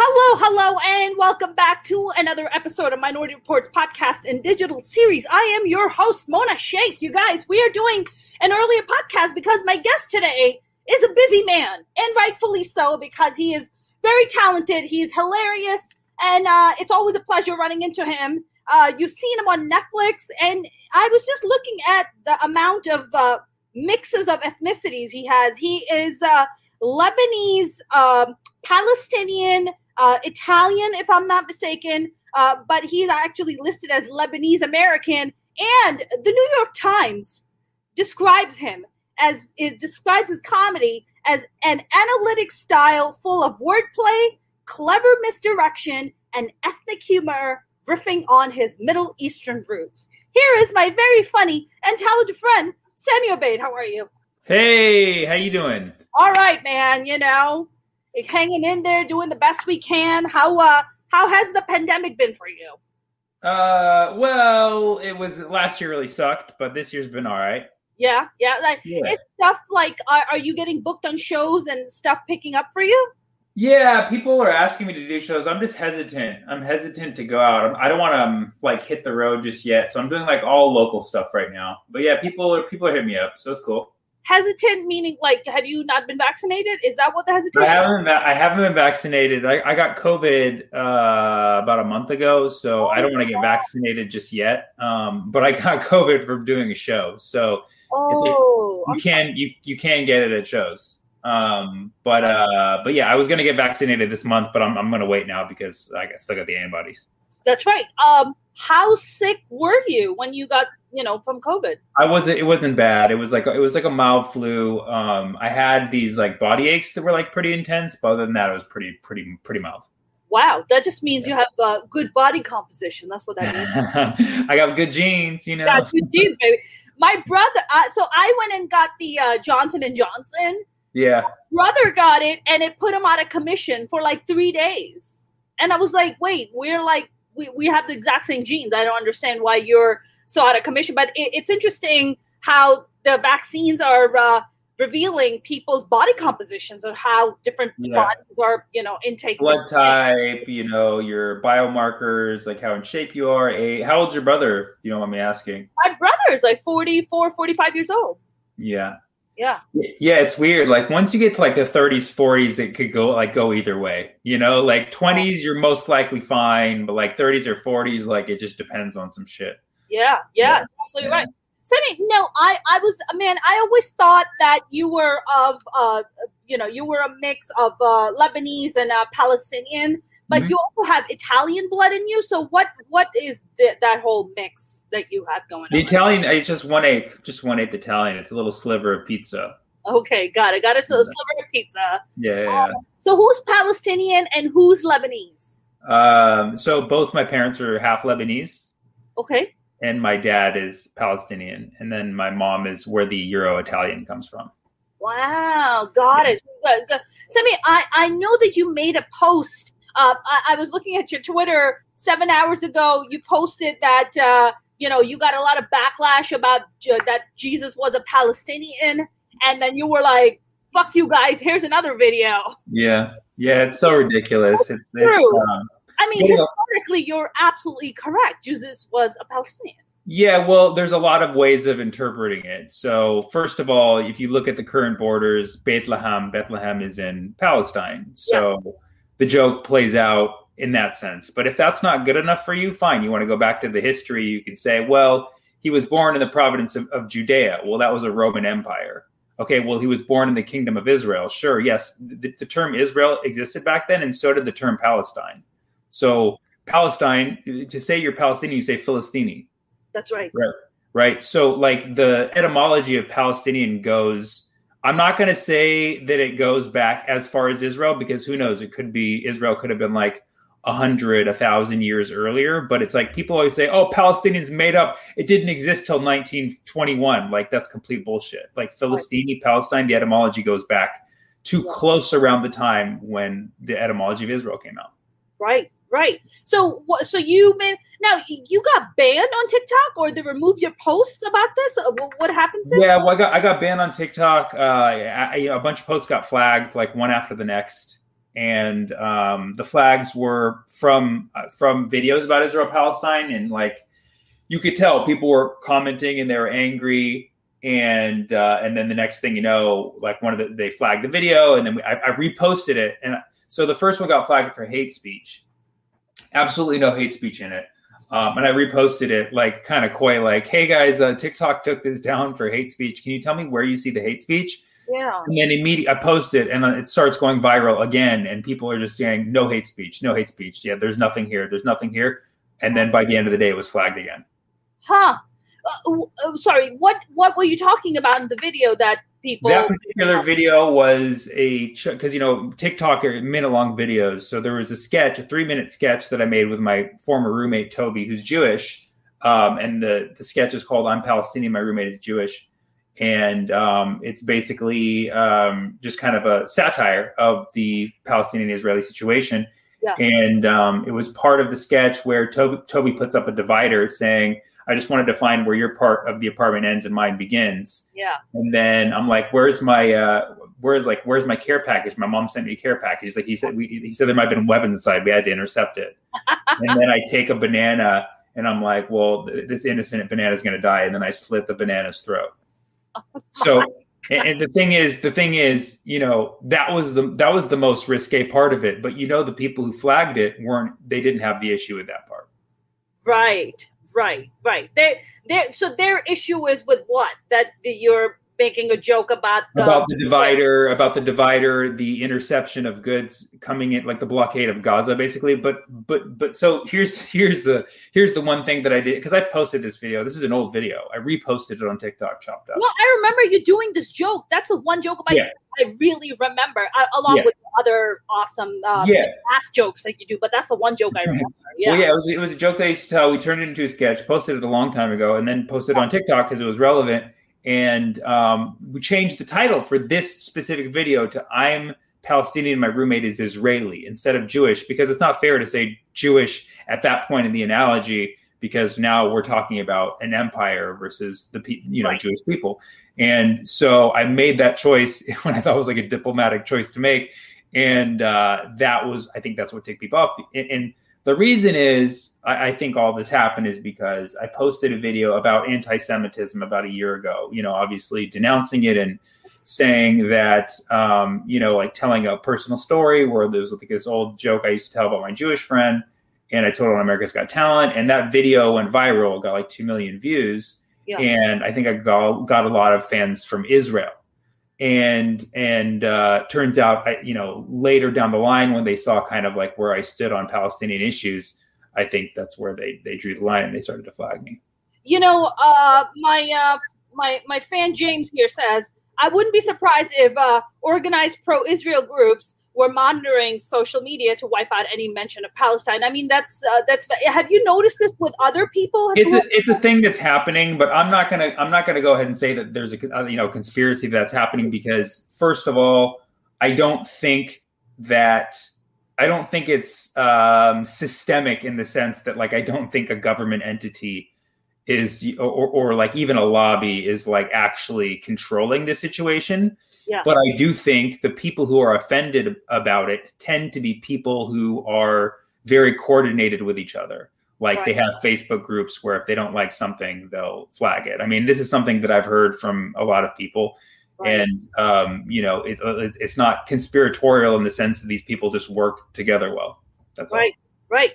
Hello, and welcome back to another episode of Minority Reports podcast and digital series. I am your host, Mona Sheikh. You guys, we are doing an earlier podcast because my guest today is a busy man, and rightfully so, because he is very talented, he's hilarious, and it's always a pleasure running into him. You've seen him on Netflix, and I was just looking at the amount of mixes of ethnicities he has. He is Lebanese, Palestinian, Italian, if I'm not mistaken, but he's actually listed as Lebanese American. And the New York Times describes his comedy as an analytic style full of wordplay, clever misdirection, and ethnic humor, riffing on his Middle Eastern roots. Here is my very funny and talented friend, Sammy Obeid. How are you? Hey, how you doing? All right, man. You know, hanging in there, doing the best we can. How has the pandemic been for you? Well, it was last year really sucked, but this year's been all right. Yeah. Is stuff like, are you getting booked on shows and stuff picking up for you? Yeah, people are asking me to do shows. I'm just hesitant. I'm hesitant to go out. I don't want to hit the road just yet. So I'm doing all local stuff right now. But yeah, people are hitting me up, so it's cool. Hesitant meaning have you not been vaccinated? Is that what the hesitation is? I haven't been vaccinated. I got COVID about a month ago, so I don't want to get vaccinated just yet. But I got COVID from doing a show, so you can get it at shows. But yeah, I was gonna get vaccinated this month, but I'm gonna wait now because I still got the antibodies. That's right. How sick were you when you got from COVID? It wasn't bad. It was like a mild flu. I had these body aches that were pretty intense, but other than that, it was pretty mild. Wow, that just means you have good body composition. That's what that means. I got good genes, Got good genes, baby. My brother. So I went and got the Johnson & Johnson. Yeah. My brother got it, and it put him out of commission for 3 days. And I was like, wait, we're we have the exact same genes. I don't understand why you're so out of commission. But it's interesting how the vaccines are revealing people's body compositions of how different bodies are, intake. Blood type, your biomarkers, how in shape you are. How old's your brother, if you don't mind me asking? My brother is 44, 45 years old. Yeah. Yeah. Yeah, it's weird. Once you get to the 30s, 40s, it could go either way. 20s, you're most likely fine, but 30s or 40s, it just depends on some shit. Yeah, absolutely right. Sammy, I always thought that you were you were a mix of Lebanese and Palestinian, but you also have Italian blood in you. So what is that whole mix that you have going on? The Italian, it's just 1/8 Italian. It's a little sliver of pizza. Okay, got it. A sliver of pizza. Yeah. So who's Palestinian and who's Lebanese? So both my parents are half Lebanese. Okay. And my dad is Palestinian, and then my mom is where the Euro-Italian comes from. Wow, got it. Sammy, I know that you made a post. I was looking at your Twitter 7 hours ago. You posted that you got a lot of backlash about that Jesus was a Palestinian, and then you were like, "Fuck you guys! Here's another video." Yeah, it's so ridiculous. It's true. Historically, you're absolutely correct. Jesus was a Palestinian. Yeah, well, there's a lot of ways of interpreting it. So, first of all, if you look at the current borders, Bethlehem is in Palestine. So the joke plays out in that sense. But if that's not good enough for you, fine. You want to go back to the history, you can say, well, he was born in the province of Judea. Well, that was a Roman Empire. Okay, well, he was born in the kingdom of Israel. Sure, yes, the term Israel existed back then, and so did the term Palestine. So Palestine, to say you're Palestinian, you say Philistini. That's right. Right. So the etymology of Palestinian goes, I'm not going to say that it goes back as far as Israel, because who knows? Israel could have been 100, 1,000 years earlier. But it's people always say, oh, Palestinians made up. It didn't exist till 1921. That's complete bullshit. Philistini, Palestine, the etymology goes back to close around the time when the etymology of Israel came out. Right. So you got banned on TikTok, or they removed your posts about this? What happened? Yeah, well, I got banned on TikTok. A bunch of posts got flagged, one after the next. and the flags were from videos about Israel-Palestine, and like you could tell people were commenting and they were angry, and then the next thing you know, like they flagged the video, and then I reposted it, and so the first one got flagged for hate speech. Absolutely no hate speech in it. And I reposted it like kind of coy, like, hey guys, TikTok took this down for hate speech. Can you tell me where you see the hate speech? Yeah. And then immediately I post it and it starts going viral again. And people are just saying, no hate speech, no hate speech. Yeah, there's nothing here. There's nothing here. And then by the end of the day, it was flagged again. Huh. Sorry, what were you talking about in the video that people... That particular video was because, TikTok are minute-long videos. So there was a 3-minute sketch that I made with my former roommate, Toby, who's Jewish. And the sketch is called I'm Palestinian, my roommate is Jewish. And it's basically just kind of a satire of the Palestinian-Israeli situation. Yeah. And it was part of the sketch where Toby puts up a divider saying, I just wanted to find where your part of the apartment ends and mine begins. Yeah. And then I'm like, where's my care package? My mom sent me a care package. He said there might have been weapons inside. We had to intercept it. And then I take a banana and I'm like, well, this innocent banana is going to die. And then I slit the banana's throat. So, and the thing is, that was the most risque part of it. But the people who flagged it they didn't have the issue with that part. Right. So their issue is with what? That you're making a joke about the divider, the interception of goods coming in, like the blockade of Gaza, basically. But so here's the one thing that I did, because I posted this video. This is an old video. I reposted it on TikTok, chopped up. Well, I remember you doing this joke. That's the one joke about you I really remember, along with other awesome math jokes that you do. But that's the one joke I remember. Yeah. Well, it was a joke that I used to tell. We turned it into a sketch, posted it a long time ago, and then posted it on TikTok because it was relevant. And we changed the title for this specific video to I'm Palestinian, my roommate is Israeli, instead of Jewish, because it's not fair to say Jewish at that point in the analogy, because now we're talking about an empire versus the Jewish people. And so I made that choice when I thought it was like a diplomatic choice to make. And I think that's what ticked people off. And the reason is, I think all this happened is because I posted a video about anti-Semitism about a year ago, obviously denouncing it and saying that, like telling a personal story where there's like this old joke I used to tell about my Jewish friend, and I told it on America's Got Talent, and that video went viral, got like 2 million views. Yeah. And I think I got a lot of fans from Israel. And turns out, later down the line, when they saw kind of like where I stood on Palestinian issues, I think that's where they drew the line and they started to flag me. My fan James here says, I wouldn't be surprised if organized pro-Israel groups were monitoring social media to wipe out any mention of Palestine. I mean, that's. Have you noticed this with other people? It's a thing that's happening, but I'm not gonna go ahead and say that there's a conspiracy that's happening, because first of all, I don't think it's systemic in the sense that, like, I don't think a government entity is or like even a lobby is like actually controlling the situation. Yeah. But I do think the people who are offended about it tend to be people who are very coordinated with each other. Like They have Facebook groups where if they don't like something, they'll flag it. I mean, this is something that I've heard from a lot of people. Right. And, it's not conspiratorial in the sense that these people just work together well. That's all. Right.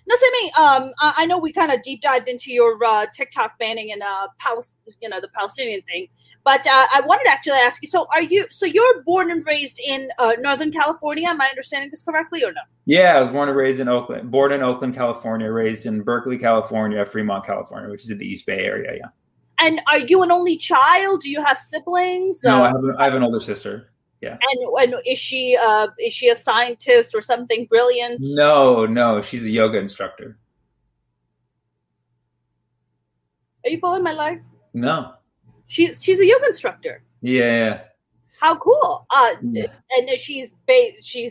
Now, Sammy, I know we kind of deep dived into your TikTok banning and the Palestinian thing, but I wanted to actually ask you. So you're born and raised in Northern California? Am I understanding this correctly or no? Yeah, I was born and raised in Oakland. Born in Oakland, California. Raised in Berkeley, California, Fremont, California, which is in the East Bay area. Yeah. And are you an only child? Do you have siblings? No, I have an older sister. Yeah. And is she a scientist or something brilliant? No, she's a yoga instructor. Are you following my life? No. She's a yoga instructor. Yeah. How cool. Yeah. And she's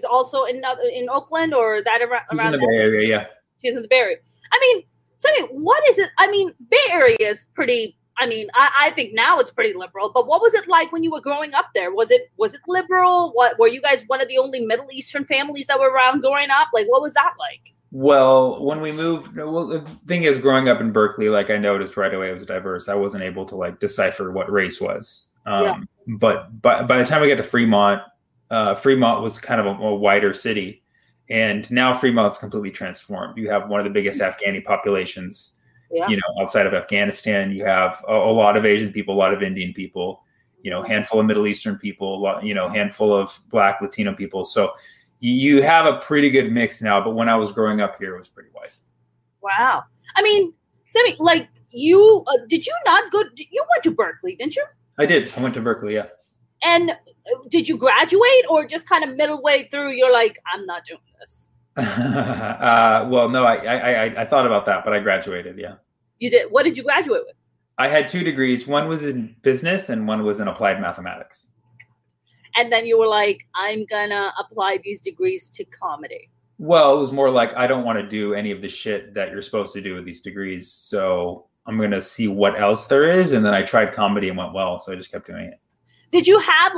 also in Oakland or that around? She's in the Bay Area, yeah. She's in the Bay Area. I mean, Sammy, what is it? I mean, Bay Area is pretty I mean, I think now it's pretty liberal, but what was it like when you were growing up there? Was it liberal? What were you guys one of the only Middle Eastern families that were around growing up? Like, what was that like? Well, when we moved, well, the thing is, growing up in Berkeley, like I noticed right away it was diverse. I wasn't able to like decipher what race was. But by the time we got to Fremont, Fremont was kind of a wider city, and now Fremont's completely transformed. You have one of the biggest Afghani populations. Outside of Afghanistan, you have a lot of Asian people, a lot of Indian people, handful of Middle Eastern people, handful of Black Latino people. So you have a pretty good mix now. But when I was growing up here, it was pretty white. Wow. I mean, Sammy, like you, did you not go? You went to Berkeley, didn't you? I did. I went to Berkeley, yeah. And did you graduate, or just kind of middle way through, you're like, I'm not doing this? Well, no, I thought about that, but I graduated. Yeah. You did. What did you graduate with? I had 2 degrees. One was in business and one was in applied mathematics. And then you were like, I'm gonna apply these degrees to comedy. Well, it was more like, I don't want to do any of the shit that you're supposed to do with these degrees. So I'm going to see what else there is. And then I tried comedy and went well. So I just kept doing it. Did you have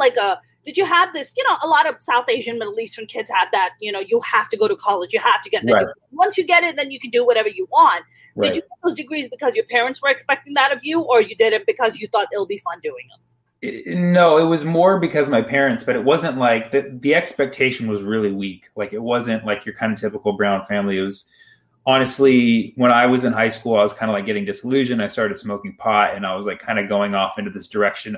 this, a lot of South Asian, Middle Eastern kids have that, you have to go to college, you have to get the degree. Once you get it, then you can do whatever you want. Right. Did you get those degrees because your parents were expecting that of you, or you did it because you thought it'll be fun doing them? No, it was more because my parents, but it wasn't like the expectation was really weak. Like it wasn't like your kind of typical Brown family. It was honestly, when I was in high school, I was kind of like getting disillusioned. I started smoking pot and I was like kind of going off into this direction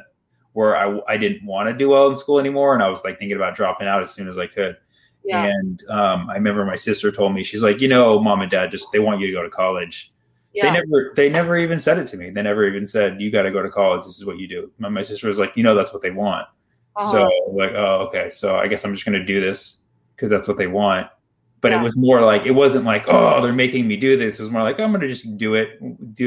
where I didn't want to do well in school anymore. And I was like thinking about dropping out as soon as I could. Yeah. And I remember my sister told me, she's like, mom and dad, they want you to go to college. Yeah. They never even said it to me. They never even said, you got to go to college. This is what you do. My sister was like, that's what they want. Uh-huh. So like, oh, okay. So I guess I'm just going to do this because that's what they want. But it was more like, it wasn't like, oh, they're making me do this. It was more like, I'm going to just do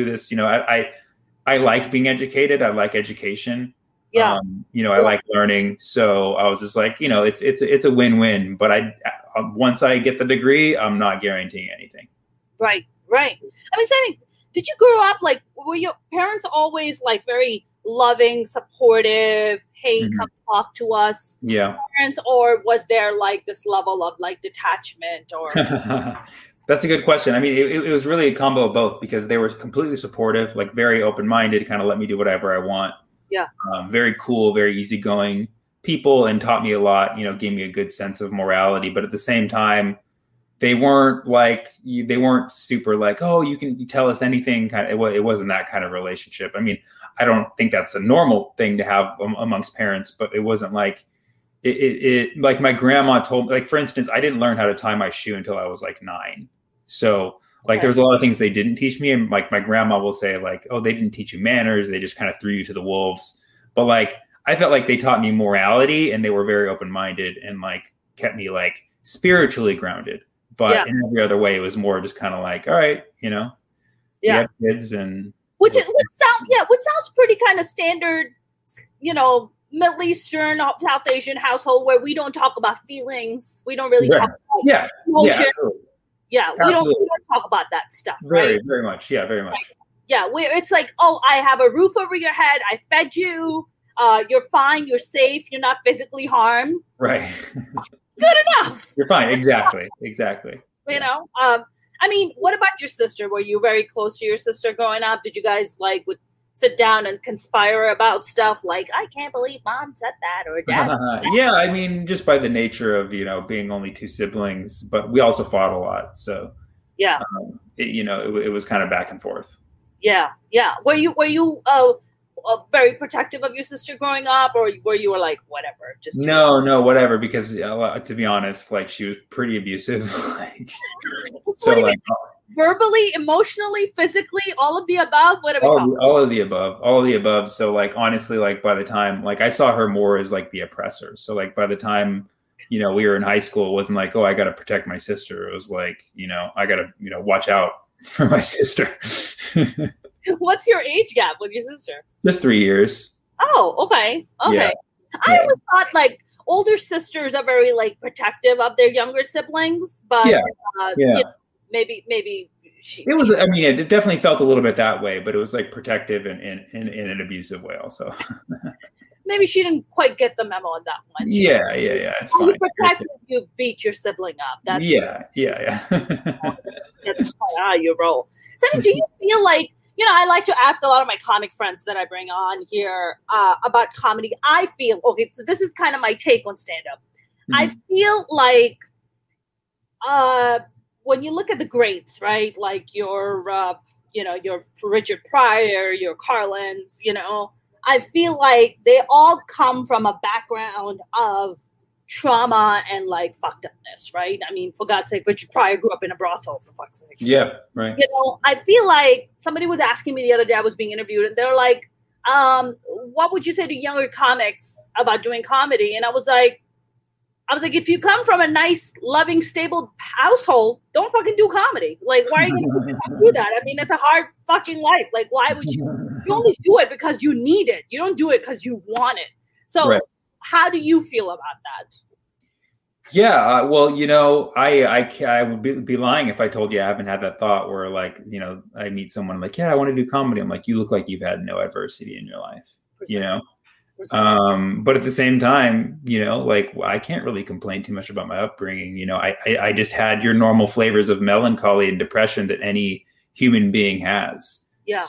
this. I like being educated. I like education. Yeah. I like learning. So I was just like, it's a win-win, but once I get the degree, I'm not guaranteeing anything. Right. I mean, Sammy, did you grow up were your parents always like very loving, supportive? Hey, come talk to us. Yeah. Parents, or was there like this level of like detachment or? That's a good question. I mean, it was really a combo of both because they were completely supportive, like very open-minded, kind of let me do whatever I want. Yeah. Very cool, very easygoing people, and taught me a lot, gave me a good sense of morality. But at the same time, they weren't super like, oh, you tell us anything. It wasn't that kind of relationship. I mean, I don't think that's a normal thing to have amongst parents, but it wasn't like it like my grandma told me, like, for instance, I didn't learn how to tie my shoe until I was like 9. So like, there's a lot of things they didn't teach me. And like my grandma will say like, oh, they didn't teach you manners. They just kind of threw you to the wolves. But like, I felt like they taught me morality and they were very open-minded and like kept me like spiritually grounded. But in every other way, it was more just kind of like, all right, you have kids and which sounds pretty kind of standard, Middle Eastern, South Asian household where we don't talk about feelings. We don't really talk about emotion. Yeah, we don't talk about that stuff, right? Very much. Yeah, very much. Right. Yeah, where it's like, oh, I have a roof over your head. I fed you. You're fine. You're safe. You're not physically harmed. Right. Good enough. You're fine. Exactly. I mean, what about your sister? Were you very close to your sister growing up? Did you guys would sit down and conspire about stuff like, I can't believe mom said that, or dad? Yeah, I mean, just by the nature of, being only 2 siblings, but we also fought a lot. So yeah, it was kind of back and forth. Yeah. Were you very protective of your sister growing up, or were you like, whatever? Just no, whatever. Because to be honest, like, she was pretty abusive. Verbally, emotionally, physically, all of the above. What are we talking? All of the above. So like, honestly, like by the time, like, I saw her more as like the oppressor. So like by the time, we were in high school, it wasn't like, oh, I got to protect my sister. It was like, I got to, watch out for my sister. What's your age gap with your sister? Just 3 years. Oh, okay. Yeah. I always thought like older sisters are very like protective of their younger siblings, but maybe It was. I mean, it definitely felt a little bit that way, but it was like protective and in an abusive way, also. Maybe she didn't quite get the memo on that one. Yeah. It's fine. You protect if you beat your sibling up. That's that's how you roll. Sammy, do you feel like, I like to ask a lot of my comic friends that I bring on here about comedy. I feel, okay, so this is kind of my take on stand-up. Mm-hmm. I feel like when you look at the greats, right? Like your Richard Pryor, your Carlins, I feel like they all come from a background of trauma and like fucked upness, right? I mean, for God's sake, Richard Pryor grew up in a brothel, for fuck's sake. Yeah, right. I feel like somebody was asking me the other day, I was being interviewed, and they're like, what would you say to younger comics about doing comedy? And I was like, if you come from a nice, loving, stable household, don't fucking do comedy. Like, why are you going to do that? I mean, it's a hard fucking life. Like, why would you? You only do it because you need it. You don't do it because you want it. So how do you feel about that? Yeah, well, I would be lying if I told you I haven't had that thought where, like, I meet someone like, yeah, I want to do comedy. I'm like, you look like you've had no adversity in your life, But at the same time, like, I can't really complain too much about my upbringing. I just had your normal flavors of melancholy and depression that any human being has. Yeah.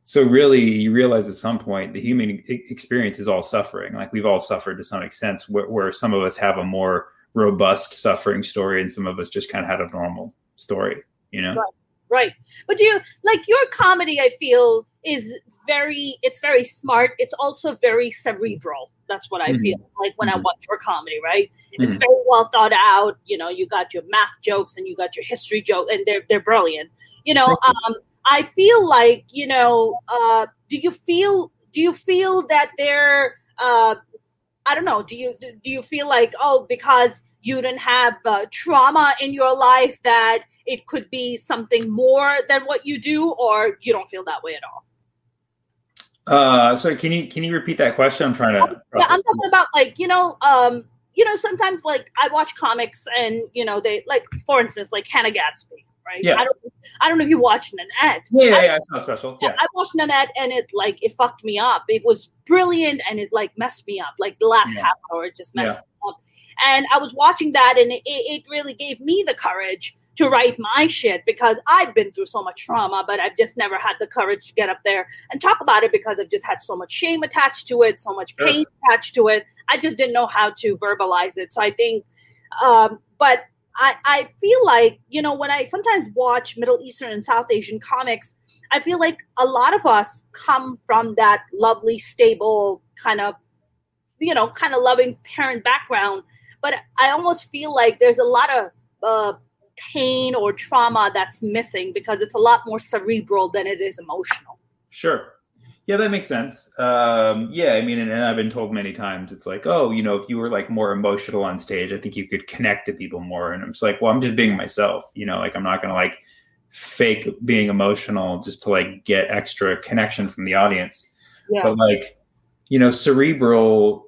So really, you realize at some point the human experience is all suffering. Like, we've all suffered to some extent, where some of us have a more robust suffering story and some of us just kind of had a normal story, Right. But do you like your comedy? I feel is it's very smart. It's also very cerebral. That's what I feel like when I watch your comedy, right? It's very well thought out. You got your math jokes and you got your history jokes, and they're brilliant. I feel like, do you feel that they're, I don't know, do you feel like, because you didn't have trauma in your life that it could be something more than what you do, or you don't feel that way at all? Sorry, can you repeat that question? I'm trying to. Yeah, I'm talking about like, sometimes like I watch comics and, they like, for instance, like Hannah Gadsby. Right? Yeah. I don't know if you watched Nanette. Yeah, it's not special. Yeah. I watched Nanette and it fucked me up. It was brilliant and it like messed me up. Like the last half hour, it just messed me up. And I was watching that and it really gave me the courage to write my shit, because I've been through so much trauma, but I've just never had the courage to get up there and talk about it, because I've just had so much shame attached to it, so much pain attached to it. I just didn't know how to verbalize it. So I think, but I feel like, when I sometimes watch Middle Eastern and South Asian comics, I feel like a lot of us come from that lovely, stable kind of loving parent background. But I almost feel like there's a lot of pain or trauma that's missing, because it's a lot more cerebral than it is emotional. Sure. Yeah, that makes sense. Yeah, I mean, and I've been told many times, it's like, if you were like more emotional on stage, I think you could connect to people more. And I'm just like, well, I'm just being myself, like, I'm not going to like fake being emotional just to like get extra connection from the audience. Yeah. But like, cerebral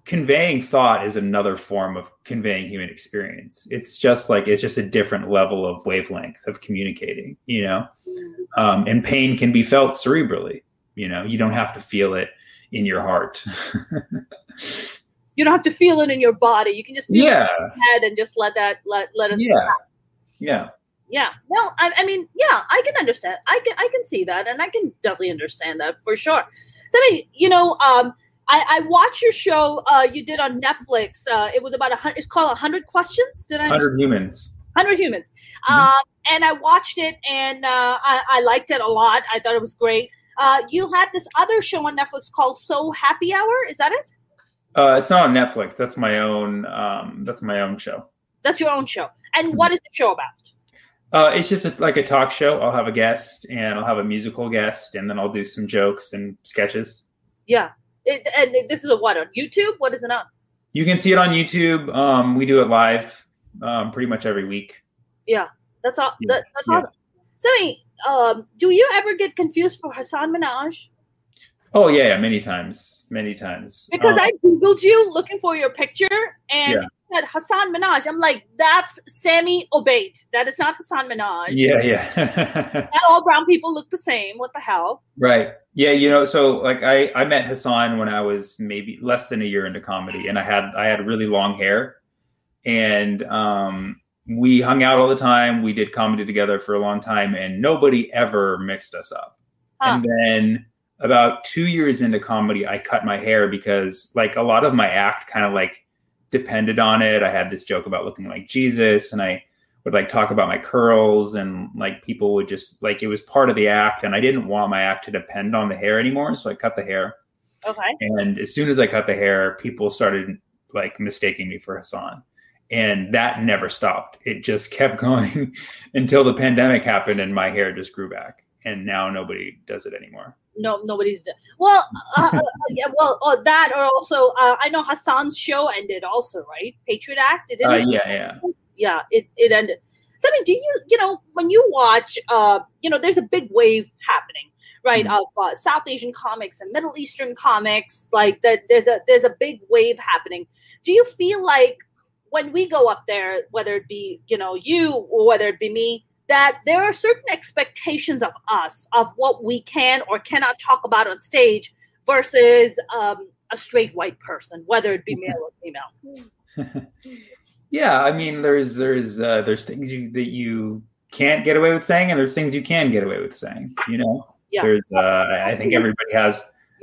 conveying thought is another form of conveying human experience. It's just a different level of wavelength of communicating, and pain can be felt cerebrally. You don't have to feel it in your heart. You don't have to feel it in your body. You can just feel it in your head and just let it. Yeah. No, I mean, I can understand. I can see that, and I can definitely understand that for sure. So, I watched your show you did on Netflix. It was about it's called 100 Questions. 100 Humans. 100 Humans. And I watched it, and I liked it a lot. I thought it was great. You had this other show on Netflix called So Happy Hour. Is that it? It's not on Netflix. That's my own. That's my own show. That's your own show. And what is the show about? It's just like a talk show. I'll have a guest, and I'll have a musical guest, and then I'll do some jokes and sketches. Yeah. And this is on YouTube? What is it on? You can see it on YouTube. We do it live pretty much every week. Yeah, that's all. That's awesome. Sammy, do you ever get confused for Hassan Minhaj? Oh yeah, many times. Because I Googled you looking for your picture, and said Hassan Minhaj, I'm like, that's Sammy Obeid. That is not Hassan Minhaj. Yeah. Not all brown people look the same. What the hell? Right. Yeah. So like I met Hassan when I was maybe less than a year into comedy, and I had really long hair, and we hung out all the time. We did comedy together for a long time, and nobody ever mixed us up. And then about 2 years into comedy, I cut my hair because like a lot of my act kind of like depended on it. I had this joke about looking like Jesus, and I would like talk about my curls, and like people would just like, it was part of the act, and I didn't want my act to depend on the hair anymore. So I cut the hair. Okay. And as soon as I cut the hair, people started like mistaking me for Hassan. And that never stopped. It just kept going until the pandemic happened and my hair just grew back. And now nobody does it anymore. No, nobody's done. Well, yeah, well, that or also, I know Hassan's show ended also, right? Patriot Act. It ended. Yeah. It ended. So I mean, do you when you watch, there's a big wave happening, right? Mm-hmm. Of South Asian comics and Middle Eastern comics, like that. There's a big wave happening. Do you feel like when we go up there, whether it be you or whether it be me, that there are certain expectations of us, of what we can or cannot talk about on stage versus a straight white person, whether it be male or female? Yeah, I mean, there's things that you can't get away with saying, and there's things you can get away with saying. Yeah. There's I think everybody has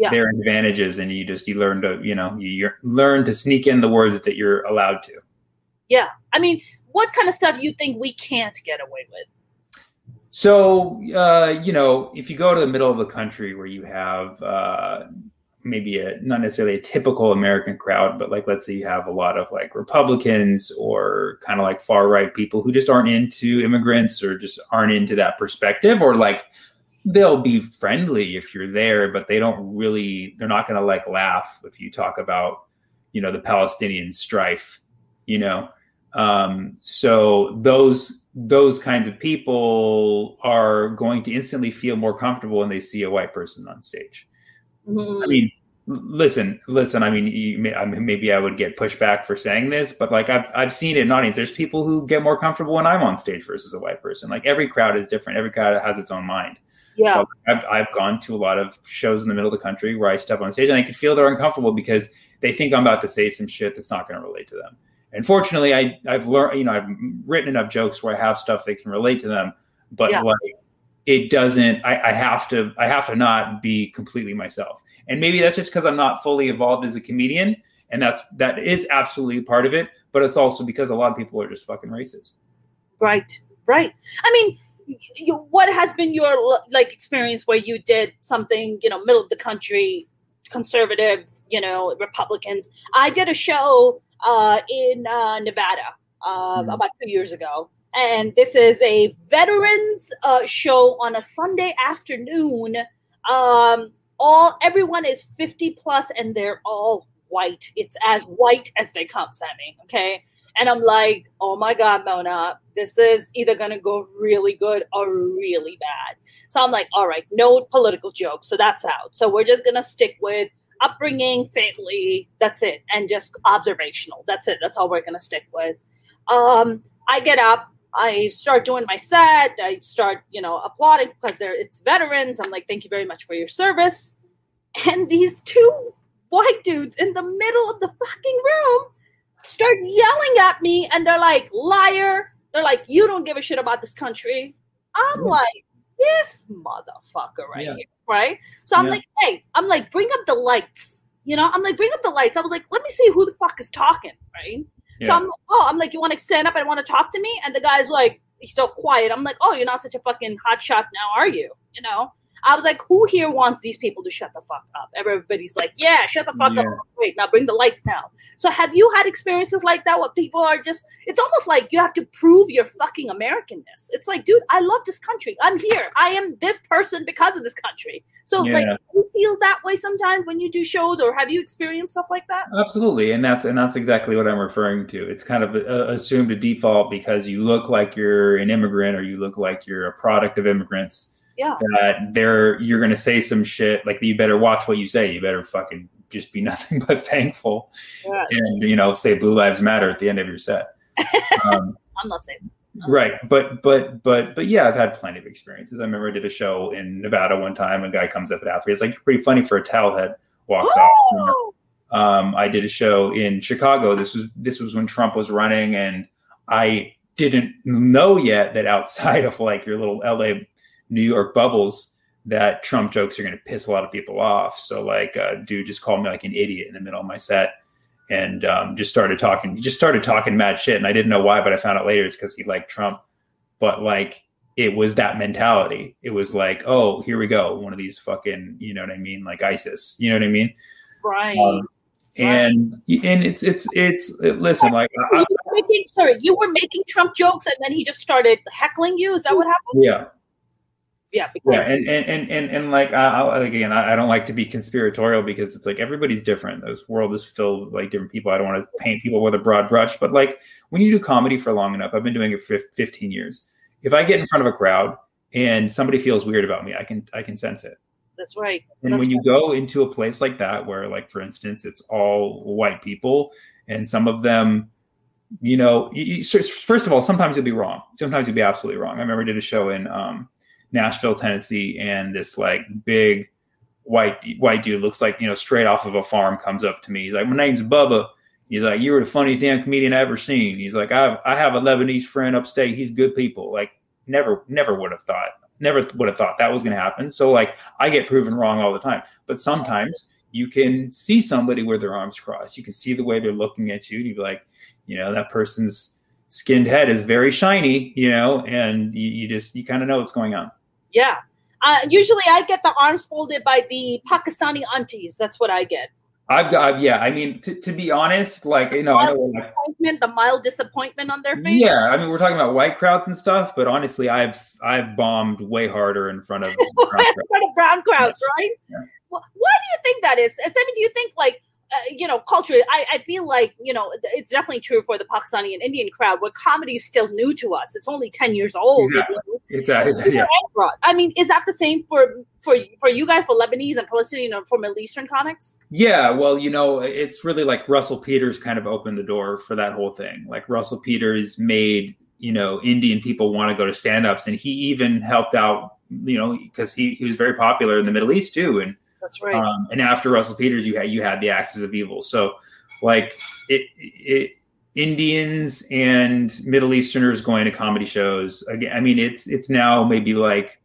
their advantages, and you learn to you learn to sneak in the words that you're allowed to. Yeah, I mean, what kind of stuff you think we can't get away with? So, if you go to the middle of the country where you have maybe not necessarily a typical American crowd, but like, let's say you have a lot of like Republicans or kind of like far right people who just aren't into immigrants or just aren't into that perspective, or like they'll be friendly if you're there, but they're not going to like laugh if you talk about, the Palestinian strife, so those kinds of people are going to instantly feel more comfortable when they see a white person on stage. Mm-hmm. I mean, listen. I mean, maybe I would get pushback for saying this, but like I've seen it in audience. There's people who get more comfortable when I'm on stage versus a white person. Like every crowd is different. Every crowd has its own mind. Yeah. I've gone to a lot of shows in the middle of the country where I step on stage and I can feel they're uncomfortable because they think I'm about to say some shit that's not going to relate to them. And fortunately, I've learned, I've written enough jokes where I have stuff that can relate to them, but like it doesn't. I have to not be completely myself, and maybe that's just because I'm not fully evolved as a comedian, and that is absolutely part of it. But it's also because a lot of people are just fucking racist. Right. I mean, what has been your like experience where you did something, middle of the country, conservative, Republicans? I did a show in Nevada about 2 years ago. And this is a veterans show on a Sunday afternoon. Everyone is 50 plus and they're all white. It's as white as they come, Sammy. Okay. And I'm like, oh my God, Mona, this is either going to go really good or really bad. So I'm like, all right, no political jokes. So that's out. So we're just going to stick with upbringing, family, that's it. And just observational. That's it. That's all we're going to stick with. I get up, I start doing my set. I start, applauding because it's veterans. I'm like, thank you very much for your service. And these two white dudes in the middle of the fucking room start yelling at me. And they're like, liar. They're like, you don't give a shit about this country. I'm like, this motherfucker here. Right? So I'm like, hey, bring up the lights. Bring up the lights. I was like, let me see who the fuck is talking, right? Yeah. So I'm like, you want to stand up and want to talk to me? And the guy's like, he's so quiet. I'm like, oh, you're not such a fucking hotshot now, are you? I was like, who here wants these people to shut the fuck up? Everybody's like, yeah, shut the fuck up. Wait, now bring the lights now. So have you had experiences like that where people are just, it's almost like you have to prove your fucking Americanness. It's like, dude, I love this country. I'm here. I am this person because of this country. So like, do you feel that way sometimes when you do shows, or have you experienced stuff like that? Absolutely. And that's exactly what I'm referring to. It's kind of assumed a default because you look like you're an immigrant or you look like you're a product of immigrants. Yeah. That you're going to say some shit like, you better watch what you say. You better fucking just be nothing but thankful, Yeah. and say Blue Lives Matter at the end of your set. I'm not saying. Right, but yeah, I've had plenty of experiences. I remember I did a show in Nevada one time. A guy comes up after. He's like, "You're pretty funny for a towel head." Walks off. I did a show in Chicago. This was when Trump was running, and I didn't know yet that outside of like your little LA, New York bubbles, that Trump jokes are going to piss a lot of people off. So like, dude just called me like an idiot in the middle of my set, and just started talking mad shit. And I didn't know why, but I found out later it's because he liked Trump. But like, it was that mentality. It was like, oh, here we go, one of these fucking, you know what I mean, like ISIS. You know what I mean? Right. And it's listen, like you were making Trump jokes and then he just started heckling you. Is that what happened? Yeah. Yeah. Because and like, I don't like to be conspiratorial because it's like everybody's different. This world is filled with like different people. I don't want to paint people with a broad brush, but like when you do comedy for long enough, I've been doing it for 15 years. If I get in front of a crowd and somebody feels weird about me, I can sense it. That's right. And when you go into a place like that, where like, for instance, it's all white people and some of them, first of all, sometimes you'll be wrong. Sometimes you'll be absolutely wrong. I remember I did a show in Nashville, Tennessee, and this like big white dude looks like, straight off of a farm comes up to me. He's like, "My name's Bubba." He's like, "You were the funniest damn comedian I ever seen." He's like, I have a Lebanese friend upstate. He's good people. Like never would have thought that was going to happen. So like I get proven wrong all the time, but sometimes you can see somebody with their arms crossed. You can see the way they're looking at you. And you'd be like, that person's skinned head is very shiny, and you kind of know what's going on. Yeah. Usually I get the arms folded by the Pakistani aunties. That's what I get. I mean, to be honest, like, the mild disappointment on their face. Yeah, I mean, we're talking about white crowds and stuff, but honestly, I've bombed way harder in front of brown crowds, right? Yeah. Why do you think that is? Sammy, do you think like, culturally, I feel like, it's definitely true for the Pakistani and Indian crowd where comedy is still new to us. It's only 10 years old. Exactly. Yeah. I mean, is that the same for you guys, for Lebanese and Palestinian, or for Middle Eastern comics? Yeah, well, it's really like Russell Peters kind of opened the door for that whole thing. Like Russell Peters made, Indian people want to go to stand-ups, and he even helped out, because he was very popular in the Middle East too. And that's right. And after Russell Peters, you had the Axis of Evil. So like Indians and Middle Easterners going to comedy shows again. I mean, it's now maybe like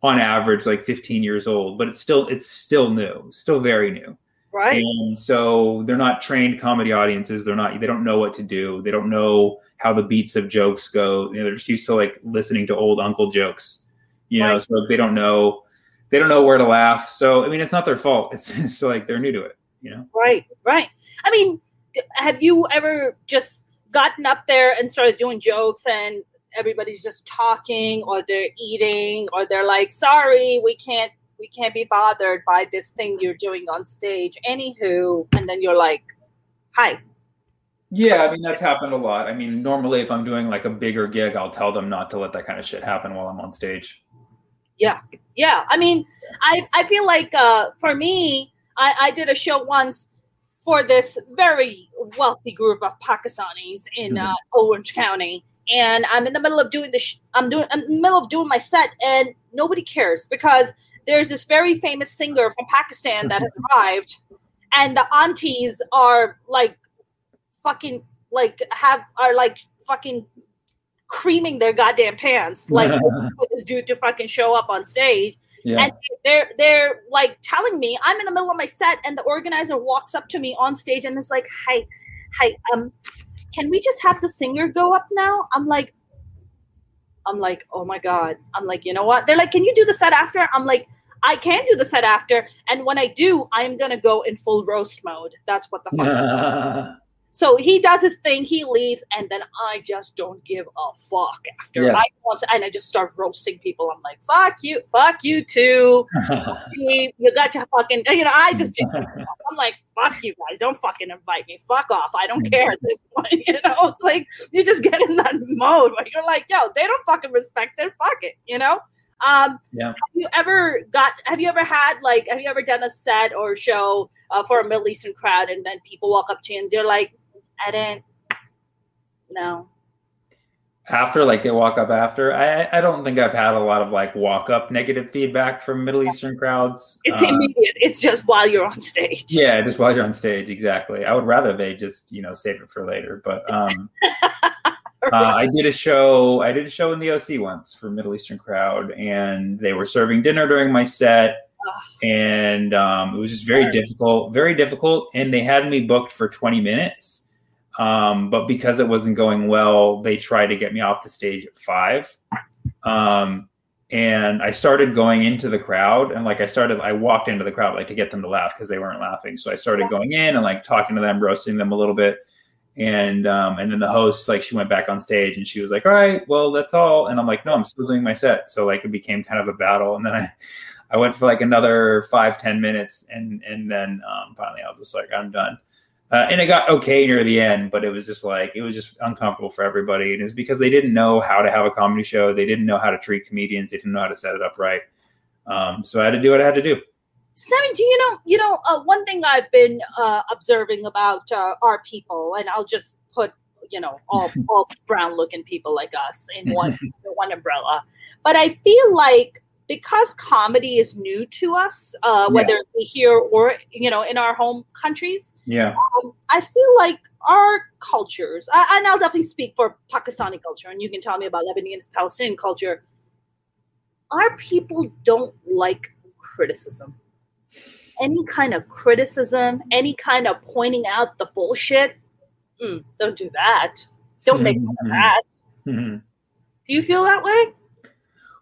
on average like 15 years old, but it's still new, still very new. Right. And so they're not trained comedy audiences. They don't know what to do. They don't know how the beats of jokes go. They're just used to like listening to old uncle jokes, right. So they don't know where to laugh. So, I mean, it's not their fault. It's just like they're new to it, Right. I mean, have you ever just gotten up there and started doing jokes and everybody's just talking, or they're eating, or they're like, "Sorry, we can't be bothered by this thing you're doing on stage. Anywho," and then you're like, "Hi." Yeah, I mean, that's happened a lot. I mean, normally if I'm doing like a bigger gig, I'll tell them not to let that kind of shit happen while I'm on stage. Yeah. I mean, I feel like for me, I did a show once for this very wealthy group of Pakistanis in Orange County, and I'm in the middle of doing I'm in the middle of doing my set, and nobody cares because there's this very famous singer from Pakistan that has arrived, and the aunties are like fucking creaming their goddamn pants like for this dude to fucking show up on stage. Yeah. And they're like telling me I'm in the middle of my set, and the organizer walks up to me on stage and is like, hi, can we just have the singer go up now? I'm like, oh my God. I'm like, you know what? They're like, can you do the set after? I'm like, I can do the set after, and when I do, I'm gonna go in full roast mode. That's what the fuck. So he does his thing, he leaves, and then I just don't give a fuck after. Yeah. And I just start roasting people. I'm like, fuck you too. You got your fucking, I just do. I'm like, fuck you guys, don't fucking invite me. Fuck off. I don't care at this point. It's like, you just get in that mode where you're like, yo, they don't fucking respect it. Fuck it, Yeah. Have you ever done a set or show for a Middle Eastern crowd, and then people walk up to you and they're like, I didn't, no. After, like, they walk up after, I don't think I've had a lot of like walk up negative feedback from Middle Eastern crowds. It's immediate. It's just while you're on stage. Yeah, just while you're on stage. Exactly. I would rather they just, save it for later. But I did a show in the OC once for Middle Eastern crowd, and they were serving dinner during my set. And it was just very difficult. And they had me booked for 20 minutes. But because it wasn't going well, they tried to get me off the stage at 5. And I started going into the crowd, and I walked into the crowd, like, to get them to laugh because they weren't laughing. So I started going in and like talking to them, roasting them a little bit. And then the host, like, she went back on stage and she was like, all right, well, that's all. And I'm like, no, I'm still doing my set. So like, it became kind of a battle. And then I went for like another 5-10 minutes. And then finally I was just like, I'm done. And it got okay near the end, but it was just uncomfortable for everybody. And it's because they didn't know how to have a comedy show. They didn't know how to treat comedians. They didn't know how to set it up right. So I had to do what I had to do. Sammy, do you know, one thing I've been observing about our people, and I'll just put, all brown looking people like us in one umbrella. But I feel like because comedy is new to us, whether it be here or, in our home countries, I feel like our cultures, and I'll definitely speak for Pakistani culture, and you can tell me about Lebanese, Palestinian culture, our people don't like criticism. Any kind of criticism, any kind of pointing out the bullshit, don't do that. Don't make fun of that. Do you feel that way?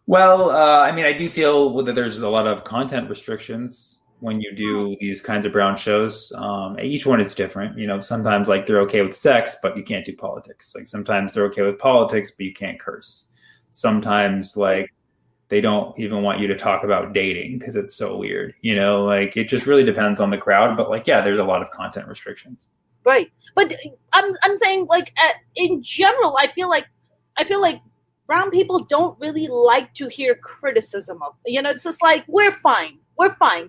Well, I do feel that there's a lot of content restrictions when you do these kinds of brown shows. Each one is different. Sometimes like they're okay with sex, but you can't do politics. Like sometimes they're okay with politics, but you can't curse. Sometimes like they don't even want you to talk about dating because it's so weird. Like it just really depends on the crowd. But like, yeah, there's a lot of content restrictions. Right. But I'm saying like in general, I feel like brown people don't really like to hear criticism of, it's just like, we're fine.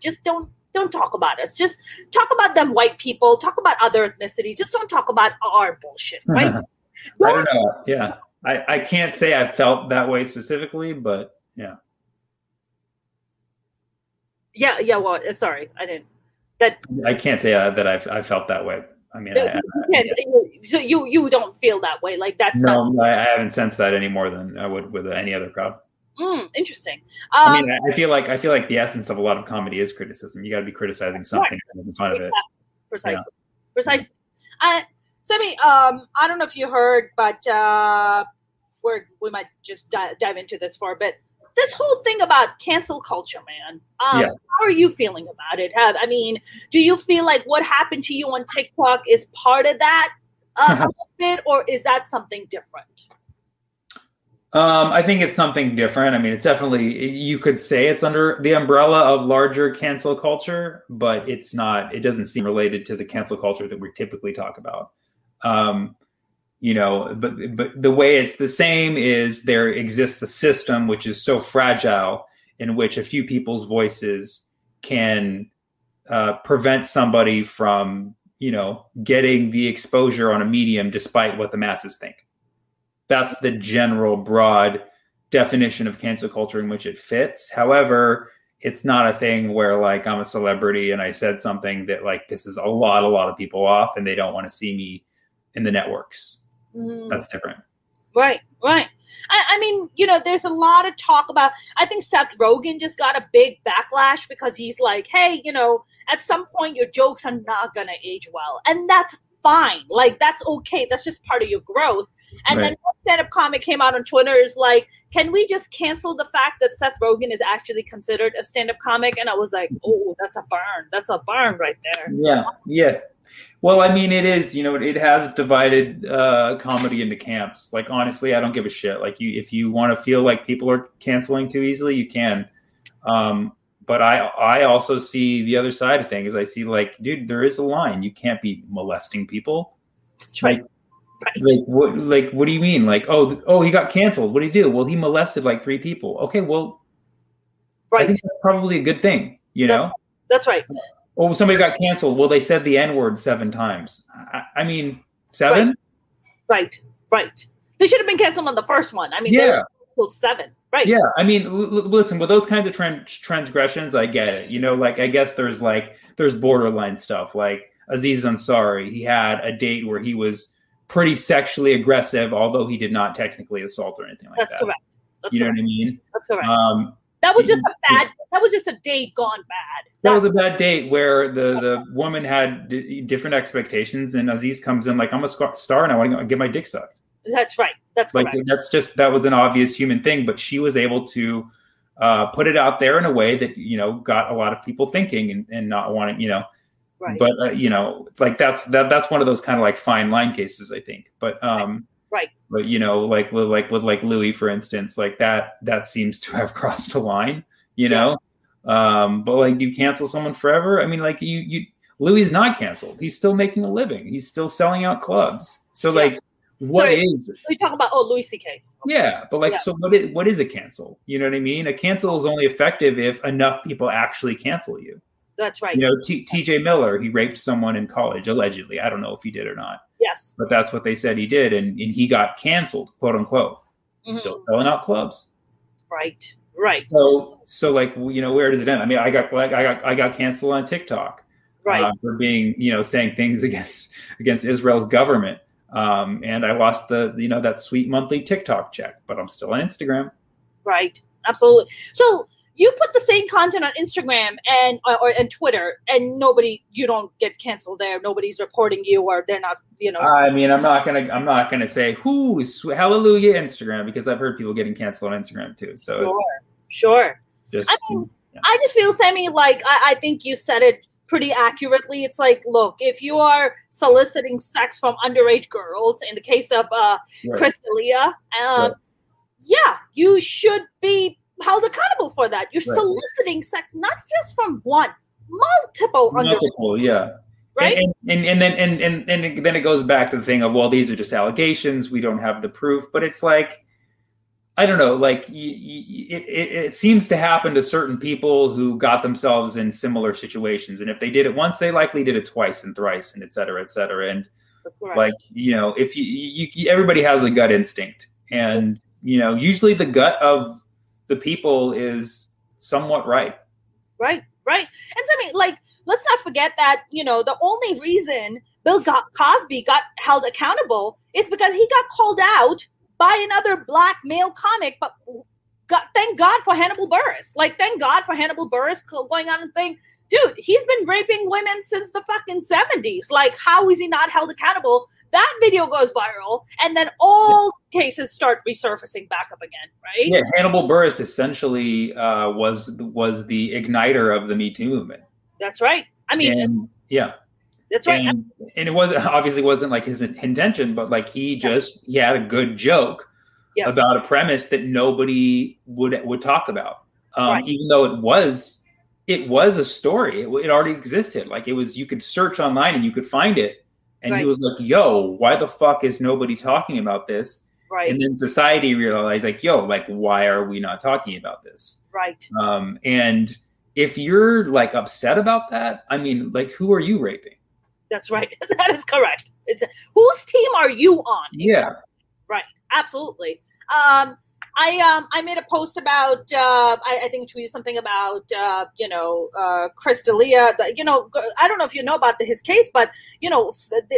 Just don't talk about us. Just talk about them white people, talk about other ethnicities. Just don't talk about our bullshit. Right. I don't know. Yeah. I can't say I felt that way specifically, but yeah. Yeah. Well, sorry. I didn't. I can't say that I felt that way. So you don't feel that way. Like that's no, I haven't sensed that any more than I would with any other crowd. Interesting. I feel like the essence of a lot of comedy is criticism. You got to be criticizing something in front of it. Precisely. Sammy, I don't know if you heard, but we might just dive into this for a bit. This whole thing about cancel culture, man. How are you feeling about it? Do you feel like what happened to you on TikTok is part of that a little bit, or is that something different? I think it's something different. It's definitely, you could say it's under the umbrella of larger cancel culture, but it's not. It doesn't seem related to the cancel culture that we typically talk about. But the way it's the same is there exists a system which is so fragile in which a few people's voices can prevent somebody from, getting the exposure on a medium despite what the masses think. That's the general broad definition of cancel culture in which it fits. However, it's not a thing where like I'm a celebrity and I said something that like pisses a lot of people off and they don't want to see me in the networks. That's different. Right. There's a lot of talk about, I think Seth Rogen just got a big backlash because he's like, hey, at some point your jokes are not going to age well. And that's fine. Like, that's okay. That's just part of your growth. And then one stand-up comic came out on Twitter is like, can we just cancel the fact that Seth Rogen is actually considered a stand-up comic? And I was like, oh, that's a burn. That's a burn right there. Yeah. Well, it is, it has divided comedy into camps. Like, honestly, I don't give a shit. Like, if you want to feel like people are canceling too easily, you can. But I also see the other side of things. I see like, dude, there is a line. You can't be molesting people. That's right. What do you mean? Like, oh, he got canceled. What did he do? Well, he molested like 3 people. Okay, well, Right. I think that's probably a good thing, you know? That's right. Oh, somebody got canceled. Well, they said the N-word 7 times. I mean, 7? Right. They should have been canceled on the first one. I mean, they were canceled 7. Right. Yeah. I mean, listen, with those kinds of transgressions, I get it. You know, like, I guess there's borderline stuff. Like Aziz Ansari, he had a date where he was pretty sexually aggressive, although he did not technically assault or anything like that. That's correct. You know what I mean? That's correct. That was just that was just a date gone bad. That was a bad date where the woman had different expectations, and Aziz comes in like, I'm a star and I want to get my dick sucked. That's right. That's correct. Like, that was an obvious human thing, but she was able to put it out there in a way that, you know, got a lot of people thinking and not wanting, you know. Right. But you know, like that's one of those kind of like fine line cases, I think. But right. But you know, like with Louis, for instance, like that seems to have crossed a line, you know. But like, you cancel someone forever? I mean, like Louis is not canceled. He's still making a living. He's still selling out clubs. So like, we talk about Louis C.K. Yeah, but like, so what is a cancel? You know what I mean? A cancel is only effective if enough people actually cancel you. That's right. You know, T.J. Miller, he raped someone in college, allegedly. I don't know if he did or not. Yes. But that's what they said he did, and he got canceled, quote unquote. He's still selling out clubs. Right. So like, you know, where does it end? I mean, I got canceled on TikTok, for being, you know, saying things against Israel's government, and I lost that sweet monthly TikTok check, but I'm still on Instagram. Right. Absolutely. So you put the same content on Instagram and Twitter, and you don't get canceled there. Nobody's reporting you, or they're not, you know. I mean, I'm not gonna say hallelujah Instagram, because I've heard people getting canceled on Instagram too. So sure. I just feel, Sammy, like I think you said it pretty accurately. It's like, look, if you are soliciting sex from underage girls, in the case of Chris D'Elia, you should be held accountable for that. You're soliciting sex, not just from one, multiple, yeah. Right. And then it goes back to the thing of, well, these are just allegations. We don't have the proof, but it's like, I don't know, like it seems to happen to certain people who got themselves in similar situations. And if they did it once, they likely did it twice and thrice, and et cetera, et cetera. And like, you know, if you everybody has a gut instinct, and, you know, usually the gut of the people is somewhat right. Right. And so, I mean, like, let's not forget that, you know, the only reason Bill Cosby got held accountable is because he got called out by another black male comic. But thank God for Hannibal Buress. Like, thank God for Hannibal Buress going on and saying, dude, he's been raping women since the fucking 70s. Like, how is he not held accountable? That video goes viral, and then all cases start resurfacing back up again, right? Yeah, Hannibal Buress essentially was the igniter of the Me Too movement. That's right. I mean, that's right. And it wasn't like his intention, but like he had a good joke about a premise that nobody would talk about, even though it was a story. It already existed. Like, you could search online and you could find it. And he was like, yo, why the fuck is nobody talking about this? Right. And then society realized, like, yo, like, why are we not talking about this? Right. And if you're like upset about that, I mean, like, who are you raping? That's right. That is correct. Whose team are you on? Yeah. Right. Absolutely. I made a post about, I think tweeted something about, Chris D'Elia. You know, I don't know if you know about his case, but, you know,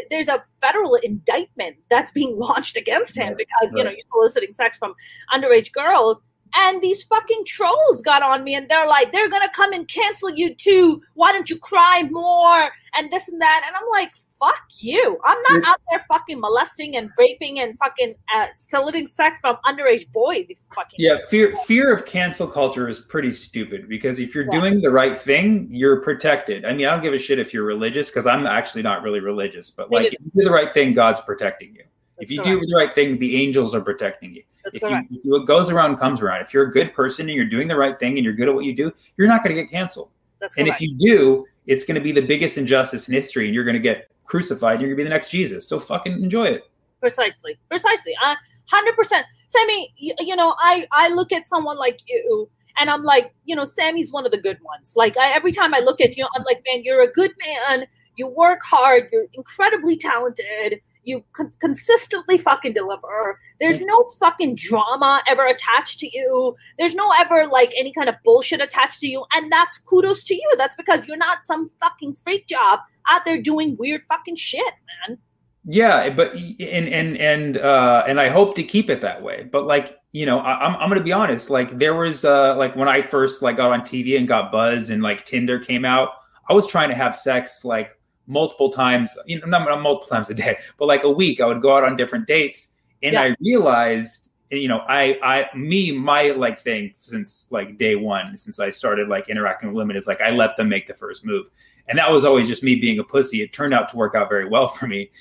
there's a federal indictment that's being launched against him because, you know, you're soliciting sex from underage girls. And these fucking trolls got on me, and they're like, they're going to come and cancel you too. Why don't you cry more? And this and that. And I'm like, fuck you. I'm not out there fucking molesting and raping and fucking soliciting sex from underage boys. You fucking fear of cancel culture is pretty stupid, because if you're doing the right thing, you're protected. I mean, I don't give a shit if you're religious, because I'm actually not really religious. But like, if you do the right thing, God's protecting you. If you do the right thing, the angels are protecting you. If what goes around comes around. If you're a good person and you're doing the right thing and you're good at what you do, you're not going to get canceled. And if you do, it's going to be the biggest injustice in history, and you're going to get crucified, and you're going to be the next Jesus. So fucking enjoy it. Precisely. 100%. Sammy, you know, I look at someone like you, And I'm like, Sammy's one of the good ones. Like every time I look at you, I'm like, man, you're a good man. You work hard. You're incredibly talented. You consistently fucking deliver. There's no fucking drama ever attached to you. There's no ever like any kind of bullshit attached to you. And that's kudos to you. That's because you're not some fucking freak job out there doing weird fucking shit, man. Yeah, but and I hope to keep it that way. But like, I'm gonna be honest. Like there was like when I first like got on TV and got buzz and like Tinder came out, I was trying to have sex like multiple times, not multiple times a day, but like a week. I would go out on different dates, and I realized, my like thing since like day one, since I started like interacting with women, is like I let them make the first move, and that was always just me being a pussy. It turned out to work out very well for me.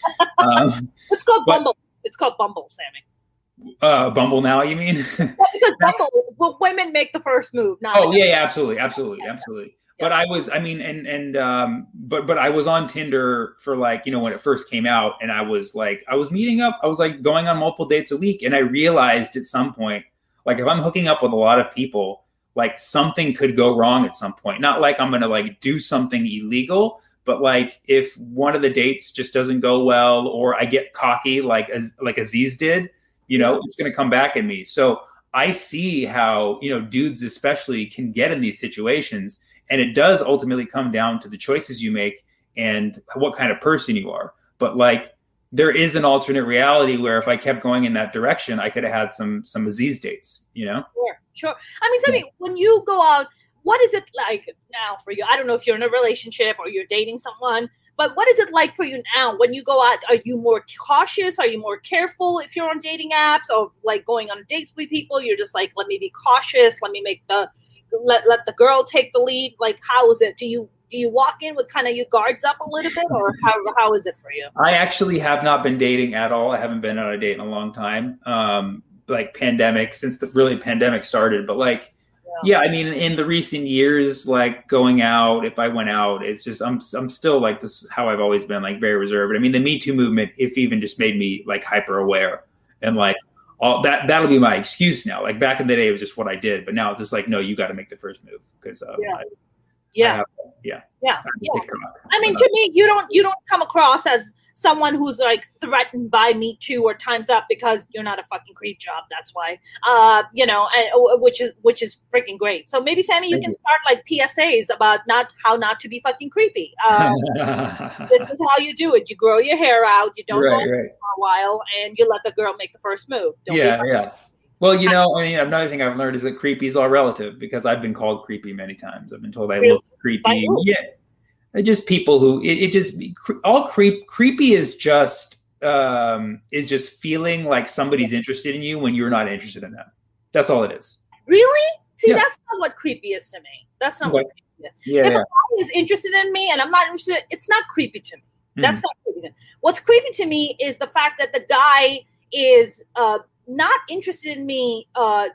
It's called Bumble. It's called Bumble, Sammy. Bumble now, you mean? Because Bumble, women make the first move. Not Absolutely. But I was, but I was on Tinder for like, when it first came out, and I was meeting up, I was like going on multiple dates a week. And I realized at some point, like if I'm hooking up with a lot of people, like something could go wrong at some point. Not like I'm going to like do something illegal, but like if one of the dates just doesn't go well, or I get cocky, like Aziz did, it's going to come back at me. So I see how, dudes especially can get in these situations. And it does ultimately come down to the choices you make and what kind of person you are. But like, there is an alternate reality where if I kept going in that direction, I could have had some Aziz dates, Sure. I mean, Sammy, when you go out, what is it like now for you? I don't know if you're in a relationship or you're dating someone, but what is it like for you now when you go out? Are you more cautious? Are you more careful if you're on dating apps, or like going on dates with people? You're just like, let me be cautious. Let me make let the girl take the lead. Like, how is it? Do you walk in with kind of your guards up a little bit, or how is it for you? I actually have not been dating at all. I haven't been on a date in a long time. Like pandemic, since the pandemic started. But like, I mean, in the recent years, like going out, if I went out, it's just, I'm still like this, how I've always been, like very reserved. I mean, the Me Too movement, if even just made me like hyper aware, and like, all that'll be my excuse now. Like back in the day, it was just what I did, but now it's just like, no, you got to make the first move because I mean, to me, you don't come across as someone who's like threatened by Me Too or Time's Up because you're not a fucking creep job. That's why, and which is freaking great. So maybe Sammy, you can start like PSAs about how not to be fucking creepy. This is how you do it. You grow your hair out. You don't go for a while, and you let the girl make the first move. Well, I mean, another thing I've learned is that creepy is all relative, because I've been called creepy many times. I've been told I look creepy. Yeah. It's just people who creepy is just feeling like somebody's interested in you when you're not interested in them. That's all it is. Really? See, that's not what creepy is to me. That's not what creepy is. If a guy is interested in me and I'm not interested, it's not creepy to me. That's not creepy to me. What's creepy to me is the fact that the guy is not interested in me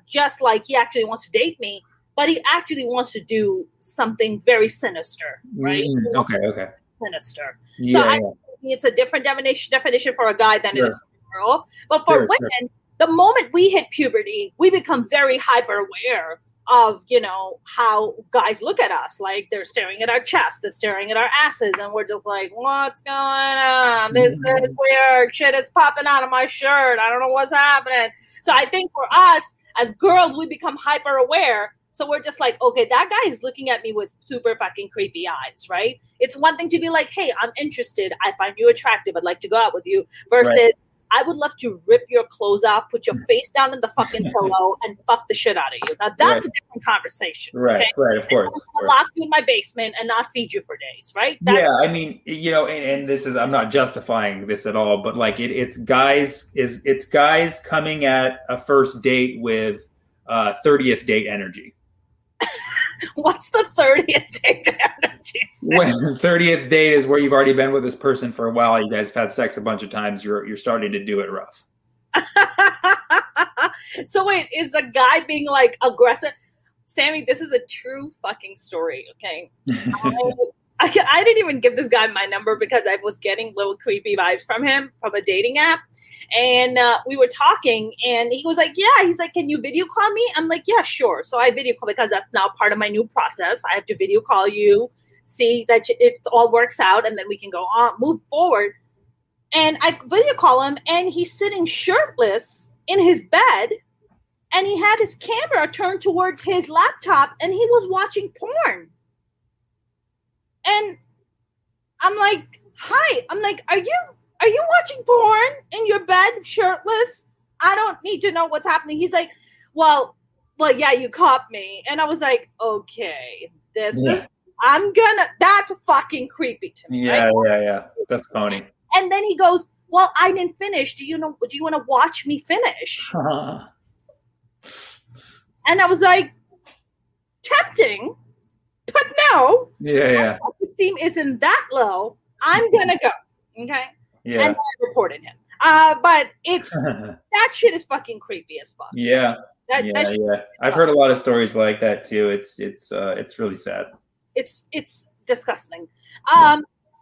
just like he actually wants to date me, but he actually wants to do something very sinister, right? Okay. Sinister. So I think it's a different definition for a guy than it is for a girl. But for women, the moment we hit puberty, we become very hyper aware of, how guys look at us. Like they're staring at our chest, they're staring at our asses, and we're just like, what's going on? This is weird. Shit is popping out of my shirt. I don't know what's happening. So I think for us as girls, we become hyper aware. So we're just like, okay, that guy is looking at me with super fucking creepy eyes, right? It's one thing to be like, hey, I'm interested. I find you attractive. I'd like to go out with you. Versus, I would love to rip your clothes off, put your face down in the fucking pillow, and fuck the shit out of you. Now, that's a different conversation. Right, of course. I'm lock you in my basement and not feed you for days, right? I mean, and this is, I'm not justifying this at all, but like it's guys coming at a first date with 30th date energy. What's the 30th date energy? When 30th date is where you've already been with this person for a while. You guys have had sex a bunch of times. You're starting to do it rough. So wait, is a guy being like aggressive? Sammy, this is a true fucking story. Okay, I didn't even give this guy my number because I was getting little creepy vibes from him from a dating app. And we were talking, and he was like, yeah, he's like, can you video call me? I'm like, yeah, sure. So I video call because that's now part of my new process. I have to video call you, see that it all works out, and then we can go on, move forward. And I video call him, and he's sitting shirtless in his bed, and he had his camera turned towards his laptop, and he was watching porn. And I'm like, hi. I'm like, are you watching porn in your bed shirtless? I don't need to know what's happening. He's like, well, yeah, you caught me. And I was like, okay, that's fucking creepy to me. Yeah, right? yeah. That's funny. And then he goes, well, I didn't finish. Do you want to watch me finish? And I was like, tempting, but no. Yeah. My self-esteem isn't that low. I'm going to go. Okay. Yeah. And then I reported him. But it's that shit is fucking creepy as fuck. Yeah. Yeah. I've heard a lot of stories like that too. It's really sad. It's disgusting.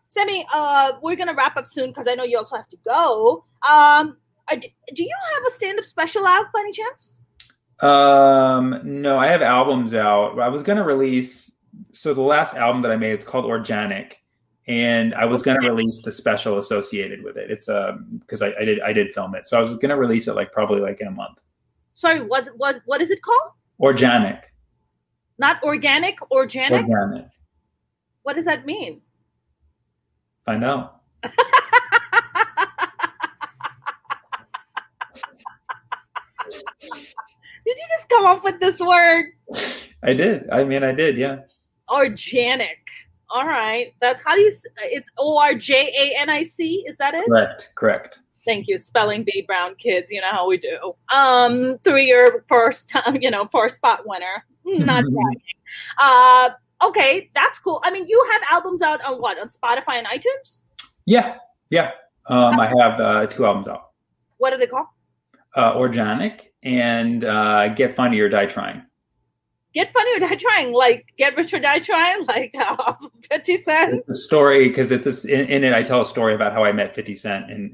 Sammy, we're gonna wrap up soon because I know you also have to go. Do you have a stand-up special out by any chance? No, I have albums out. I was gonna release. So the last album that I made, it's called Organic. And I was going to release the special associated with it. It's because I did film it, so I was going to release it probably in a month. Sorry, what is it called? Organic. Not organic. Organic. Organic. What does that mean? I know. Did you just come up with this word? I did. I did. Yeah. Organic. All right. That's how do you? It's ORJANIC. Is that it? Correct. Thank you. Spelling bee brown kids. You know how we do. 3-year first time. First spot winner. Not bragging. Okay, that's cool. I mean, you have albums out on what? On Spotify and iTunes? Yeah. I have 2 albums out. What are they called? Organic and Get Funny or Die Trying. Get Funny or Die Trying, like Get Rich or Die Trying, like 50 Cent. It's a story because in it I tell a story about how I met 50 Cent in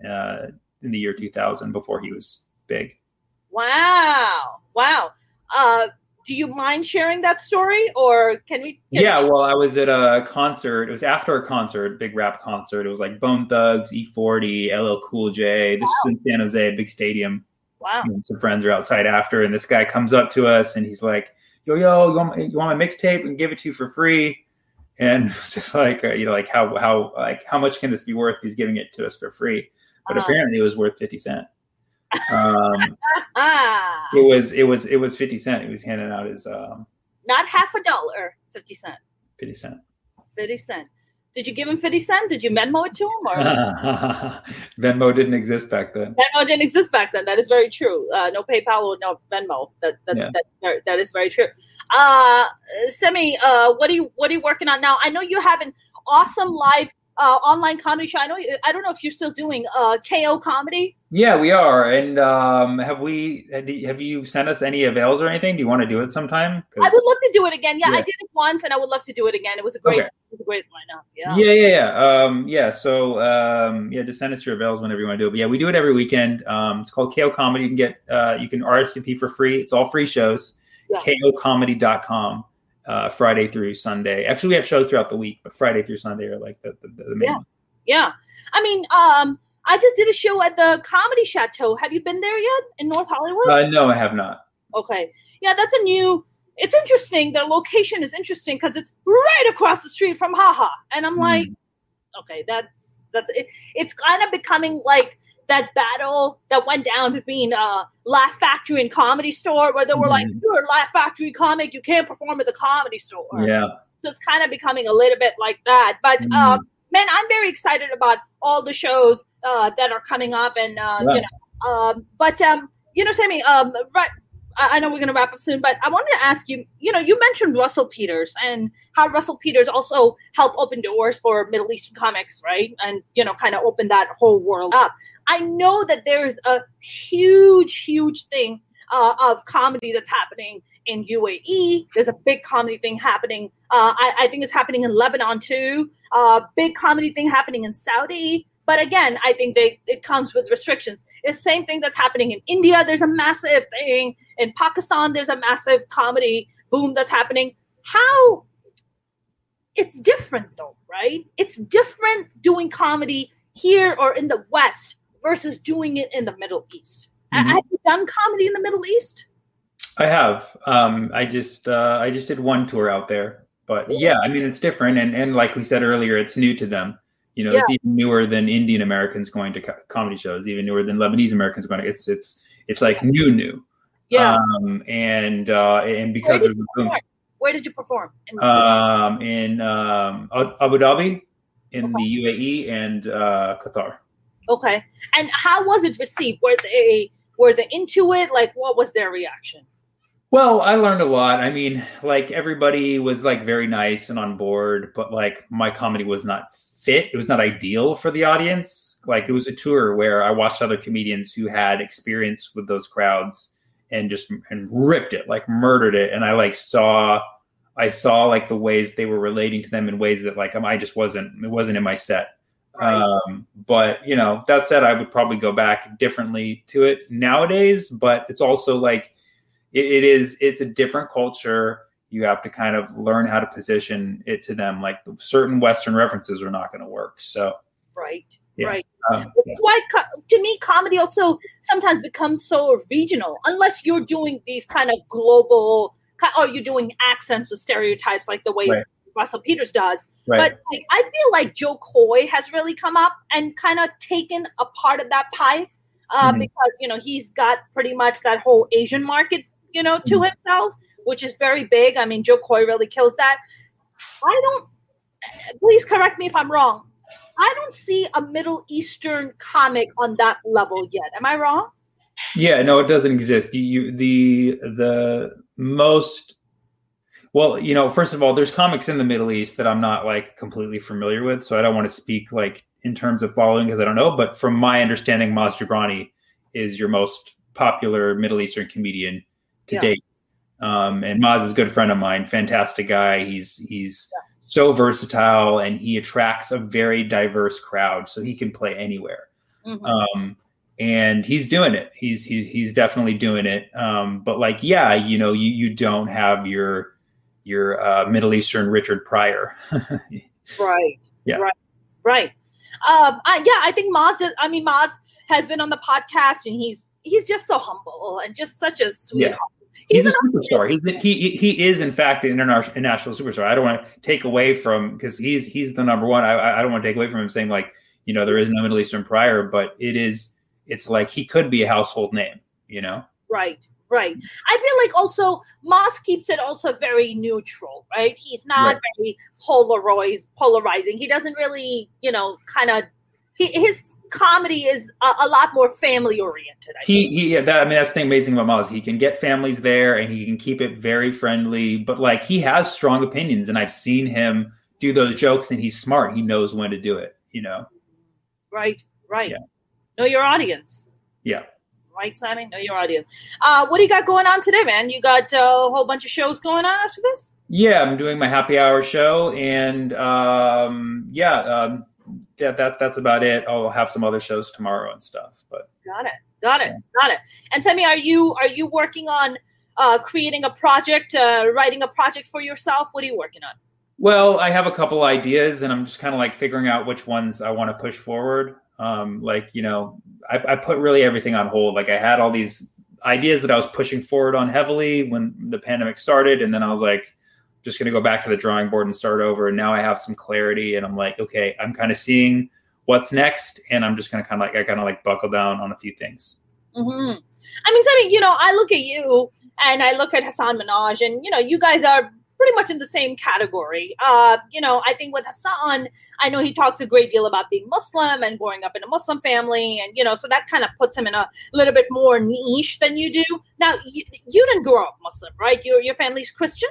the year 2000 before he was big. Wow. Do you mind sharing that story, or can we? Well, I was at a concert. It was after a concert, big rap concert. It was like Bone Thugs, E40, LL Cool J. This is in San Jose, big stadium. Wow. And some friends are outside after, and this guy comes up to us and he's like, yo, you want my mixtape and give it to you for free? And it's just like, how much can this be worth? He's giving it to us for free, but apparently it was worth 50 cents. It was 50 cents. He was handing out his not half a dollar, 50 cents. 50 cents. 50 cents. Did you give him 50 cents? Did you Venmo it to him? Or Venmo didn't exist back then. That is very true. No PayPal or no Venmo. That is very true. Sammy, what are you working on now? I know you have an awesome live online comedy show. I don't know if you're still doing KO comedy. Yeah, we are. And have you sent us any avails or anything? Do you want to do it sometime? I would love to do it again. Yeah, I did it once, and I would love to do it again. It was a great lineup. Yeah. So just send us your avails whenever you want to do it. But yeah, we do it every weekend. It's called KO Comedy. You can RSVP for free. It's all free shows. Yeah. KOcomedy.com. Friday through Sunday. Actually, we have shows throughout the week, but Friday through Sunday are like the main one. Yeah. I mean, I just did a show at the Comedy Chateau. Have you been there yet in North Hollywood? No, I have not. Okay. Yeah, it's interesting. The location is interesting because it's right across the street from Haha. And I'm like, okay, that's it. It's kind of becoming like that battle that went down between Laugh Factory and Comedy Store, where they were like, you're a Laugh Factory comic, you can't perform at the Comedy Store. Yeah. So it's kind of becoming a little bit like that. But man, I'm very excited about all the shows that are coming up, and Sammy, right. I know we're going to wrap up soon, but I wanted to ask you, you mentioned Russell Peters and how Russell Peters also helped open doors for Middle Eastern comics, right? And, kind of open that whole world up. I know that there's a huge, huge thing of comedy that's happening in UAE. There's a big comedy thing happening. I think it's happening in Lebanon too. Big comedy thing happening in Saudi. But again, I think it comes with restrictions. It's the same thing that's happening in India. There's a massive thing. In Pakistan, there's a massive comedy boom that's happening. How? It's different though, right? It's different doing comedy here or in the West versus doing it in the Middle East. Mm-hmm. Have you done comedy in the Middle East? I have. I just did one tour out there. But yeah, I mean, it's different. And like we said earlier, it's new to them. You know, It's even newer than Indian Americans going to comedy shows, even newer than Lebanese Americans going to. It's like new. Yeah. And because there's where did you perform? In Abu Dhabi, in the UAE, and Qatar. Okay. And how was it received? Were they into it? Like, what was their reaction? Well, I learned a lot. I mean, like, everybody was like very nice and on board, but like my comedy was not fit. It was not ideal for the audience. Like, it was a tour where I watched other comedians who had experience with those crowds and ripped it, like murdered it. And I saw like the ways they were relating to them in ways that like it wasn't in my set. Right. But you know, that said, I would probably go back differently to it nowadays, but it's also like, it's a different culture. You have to kind of learn how to position it to them. Like, certain Western references are not going to work. So, right. That's why, to me, comedy also sometimes becomes so regional, unless you're doing these kind of global, or you're doing accents or stereotypes like the way Russell Peters does. Right. But like, I feel like Joe Coy has really come up and kind of taken a part of that pie because, you know, he's got pretty much that whole Asian market, you know, to himself, which is very big. I mean, Joe Coy really kills that. Please correct me if I'm wrong. I don't see a Middle Eastern comic on that level yet. Am I wrong? Yeah, no, it doesn't exist. Well, you know, first of all, there's comics in the Middle East that I'm not like completely familiar with, so I don't want to speak like in terms of following because I don't know. But from my understanding, Maz Jobrani is your most popular Middle Eastern comedian to date. And Maz is a good friend of mine, fantastic guy. He's so versatile, and he attracts a very diverse crowd, so he can play anywhere. Mm-hmm. And he's doing it. He's definitely doing it. But like, yeah, you know, you don't have your Middle Eastern Richard Pryor. Right. Yeah. Right. I think Maz has been on the podcast, and he's just so humble and just such a sweet. Yeah. He's a superstar. He is in fact an international superstar. I don't want to take away from, because he's the number one. I don't want to take away from him saying like, you know, there is no Middle Eastern Pryor, but it's like he could be a household name, you know? Right. I feel like also Maz keeps it also very neutral, right? He's not very polarizing. He doesn't really, you know, his comedy is a lot more family oriented. That's the thing amazing about Maz. He can get families there, and he can keep it very friendly, but like, he has strong opinions, and I've seen him do those jokes, and he's smart. He knows when to do it, you know? Right. Yeah. Know your audience. Yeah. Right, Sammy? Know your audience. What do you got going on today, man? You got a whole bunch of shows going on after this? Yeah, I'm doing my happy hour show, and that's about it. I'll have some other shows tomorrow and stuff. But got it. And Sammy, are you working on creating a project, writing a project for yourself? What are you working on? Well, I have a couple ideas, and I'm just kind of like figuring out which ones I want to push forward. Like, you know, I put really everything on hold. Like, I had all these ideas that I was pushing forward on heavily when the pandemic started. And then I was like, just going to go back to the drawing board and start over. And now I have some clarity, and I'm like, okay, I'm kind of seeing what's next. And I'm just going to kind of buckle down on a few things. Mm-hmm. I mean, Sammy, you know, I look at you and I look at Hassan Minhaj, and, you know, you guys are pretty much in the same category. You know, I think with Hassan, I know he talks a great deal about being Muslim and growing up in a Muslim family. And, you know, so that kind of puts him in a little bit more niche than you do. Now, you didn't grow up Muslim, right? Your family's Christian?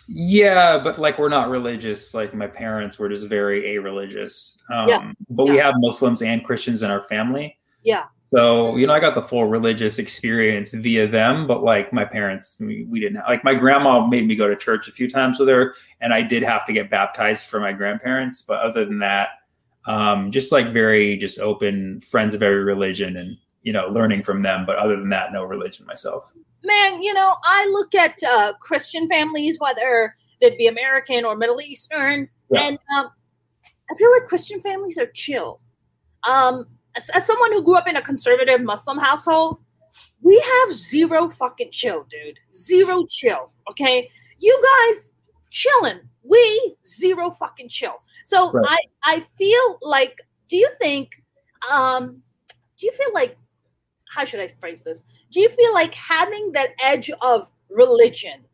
Yeah, but like, we're not religious. Like, my parents were just very a-religious. But we have Muslims and Christians in our family. Yeah. So, I got the full religious experience via them, but like my parents, we didn't like my grandma made me go to church a few times with her, and I did have to get baptized for my grandparents. But other than that, just like very just open friends of every religion and, learning from them. But other than that, no religion myself. Man, I look at Christian families, whether they'd be American or Middle Eastern, and I feel like Christian families are chill. As someone who grew up in a conservative Muslim household, we have zero fucking chill, dude. Zero chill, okay? You guys chilling. We zero fucking chill. So right. I feel like, do you feel like, how should I phrase this? Do you feel like having that edge of religion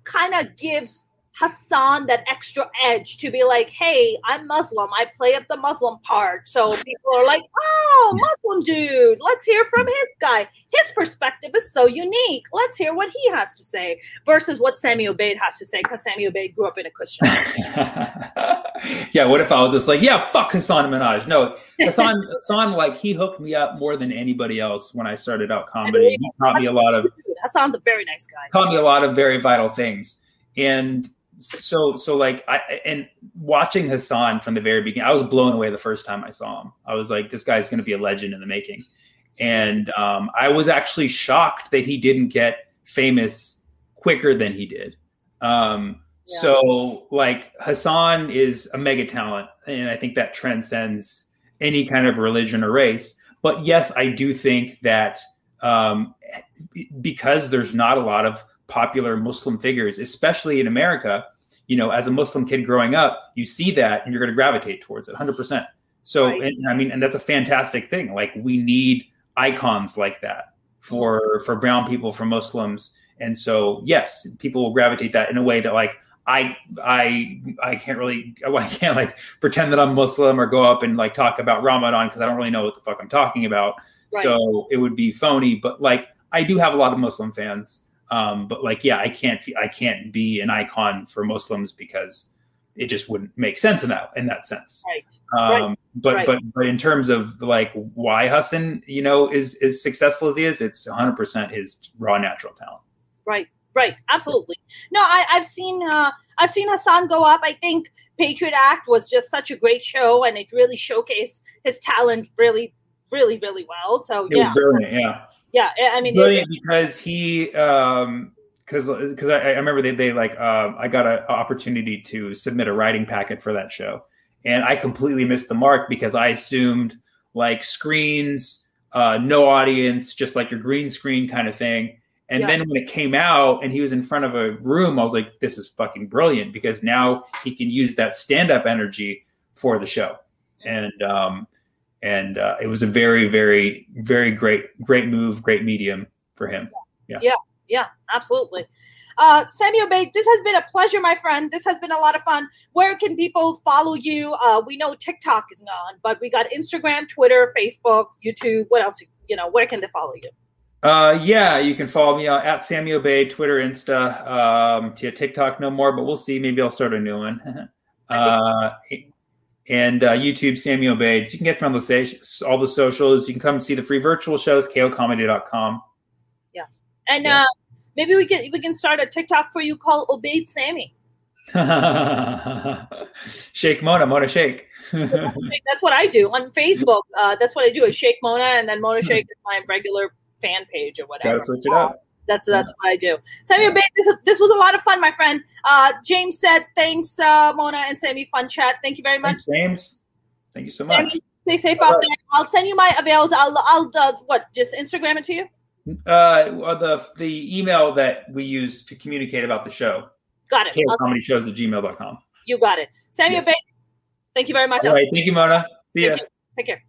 kind of gives Hassan that extra edge to be like, hey, I'm Muslim. I play up the Muslim part. So people are like, oh, Muslim dude, let's hear from his guy. His perspective is so unique. Let's hear what he has to say versus what Sammy Obeid has to say, because Sammy Obeid grew up in a Christian. Yeah, what if I was just like, yeah, fuck Hassan Minhaj. No, Hassan, like, he hooked me up more than anybody else when I started out comedy. He taught me a lot of... Hassan's a very nice guy. Taught me a lot of very vital things. And so like and watching Hassan from the very beginning, I was blown away the first time I saw him. I was like, this guy's going to be a legend in the making. And I was actually shocked that he didn't get famous quicker than he did. So like Hassan is a mega talent, and I think that transcends any kind of religion or race. But yes, I do think that because there's not a lot of popular Muslim figures, especially in America, as a Muslim kid growing up, you see that and you're going to gravitate towards it 100%. So, right. And that's a fantastic thing. Like, we need icons like that for brown people, for Muslims. And so, yes, people will gravitate that in a way that, like, I can't like pretend that I'm Muslim or go up and like talk about Ramadan, because I don't really know what the fuck I'm talking about. Right. So it would be phony, but like, I do have a lot of Muslim fans. But like, yeah, I can't be an icon for Muslims because it just wouldn't make sense in that sense. Right. But in terms of like why Hassan, is successful as he is, it's 100% his raw natural talent. Right. Absolutely. No, I've seen Hassan go up. I think Patriot Act was just such a great show, and it really showcased his talent really, really, really well. So it was brilliant. Yeah. Yeah, I mean, brilliant, because he, because I remember they like I got an opportunity to submit a writing packet for that show, and I completely missed the mark because I assumed like screens, no audience, just like your green screen kind of thing. And then when it came out and he was in front of a room, I was like, this is fucking brilliant, because now he can use that stand-up energy for the show. And it was a very, very, very great move, great medium for him. Yeah, absolutely. Sammy Obeid, this has been a pleasure, my friend. This has been a lot of fun. Where can people follow you? We know TikTok is gone, but we got Instagram, Twitter, Facebook, YouTube. What else? Where can they follow you? You can follow me at Sammy Obeid, Twitter, Insta, TikTok no more, but we'll see. Maybe I'll start a new one. And YouTube, Sammy Obeid. So you can get me on all the socials. You can come see the free virtual shows, kocomedy.com. Yeah. And maybe we can start a TikTok for you called Obeid Sammy. Shake Mona Shake. That's what I do on Facebook. That's what I do, is Shake Mona, and then Mona Shake is my regular fan page or whatever. Gotta switch it up. That's what I do. Sammy Obeid, this was a lot of fun, my friend. James said, thanks, Mona and Sammy. Fun chat. Thank you very much. Thanks, James. Thank you so much. Sammy, stay safe out there. I'll send you my avails. I'll just Instagram it to you? The email that we use to communicate about the show. Got it. kocomedyshows@gmail.com. You got it. Sammy Obeid, thank you very much. All right. Thank you, Mona. See ya. Take care.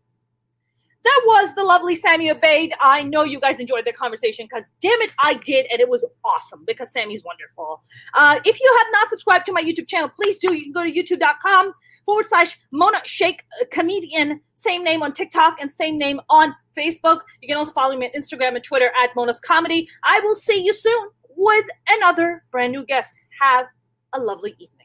That was the lovely Sammy Obeid. I know you guys enjoyed the conversation, because damn it, I did, and it was awesome because Sammy's wonderful. If you have not subscribed to my YouTube channel, please do. You can go to youtube.com/Mona Shake Comedian. Same name on TikTok and same name on Facebook. You can also follow me on Instagram and Twitter at Mona's Comedy. I will see you soon with another brand new guest. Have a lovely evening.